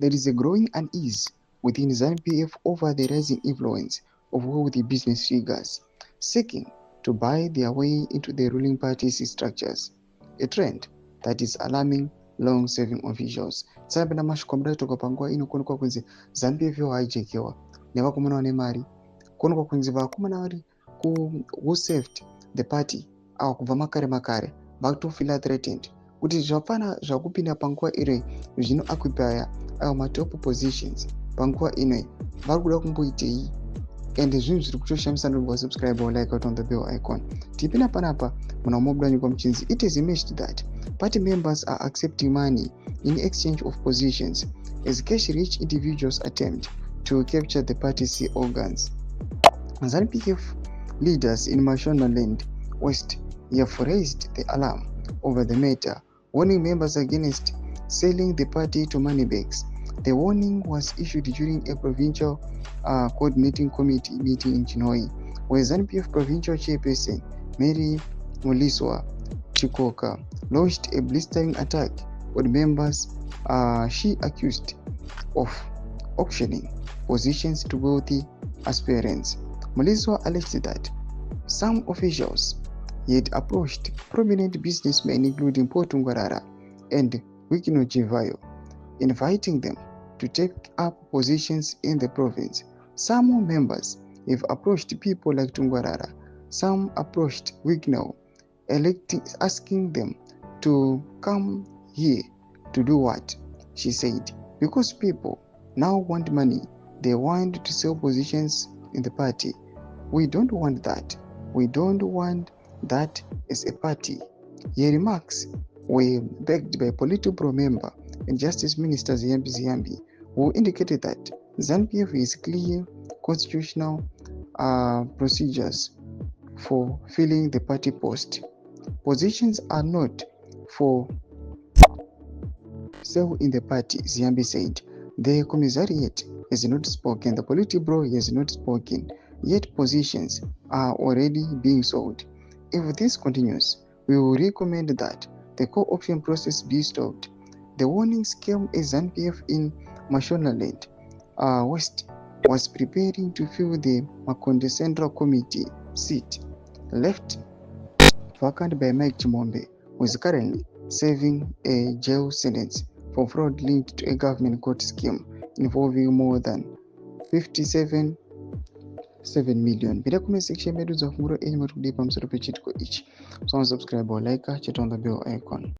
there is a growing unease within ZANU-PF over the rising influence of wealthy business figures seeking to buy their way into the ruling party's structures, a trend that is alarming long-serving officials. Tsapenda mashikomba toka panguva ino kuonekwa kunzi ZANU-PF yohijackiwa nevakomana vane mari, kuonekwa kunzi vakomana vari who saved the party ava kubva makare vakutofila threatened kuti zvapfana zvakupinda panguva iri zvinoakwipaya ava matop positions panguva ino vari kuda kumboitei, and zvinhu zviri kutoshamisa ndongo subscribe or like out on the bell icon. Tipina panapa muna mobudani kwa mchinzi. It is imaged that party members are accepting money in exchange of positions as cash-rich individuals attempt to capture the party's organs. ZANU-PF leaders in Mashonaland West have raised the alarm over the matter, warning members against selling the party to moneybags. The warning was issued during a provincial coordinating committee meeting in Chivhayo, where ZANU-PF provincial chairperson Mary Muliswa Chikoka launched a blistering attack on members she accused of auctioning positions to wealthy aspirants. Muliswa alleged that some officials had approached prominent businessmen including Paul Tungwarara and Wikino Chivhayo, inviting them to take up positions in the province. Some members have approached people like Tungwarara. Some approached Wikino, asking them to come here to do what? She said, because people now want money, they want to sell positions in the party. We don't want that. We don't want that as a party. Her remarks were backed by Politburo member and Justice Minister Ziyambi, who indicated that ZANU-PF is clear constitutional procedures for filling the party post. Positions are not for sale in the party, Ziyambi said. The commissariat has not spoken, the Politburo has not spoken, yet positions are already being sold. If this continues, we will recommend that the co-option process be stopped. The warnings came as ZANU-PF in Mashonaland West was preparing to fill the Makonde Central Committee seat left vacant by Mike Chimombe, who is currently serving a jail sentence for fraud linked to a government court scheme involving more than 57 million. Bila comment section medu za funguro enyi matukudipa msoro pechitiko ichi. So subscribe or like, chat on the bell icon.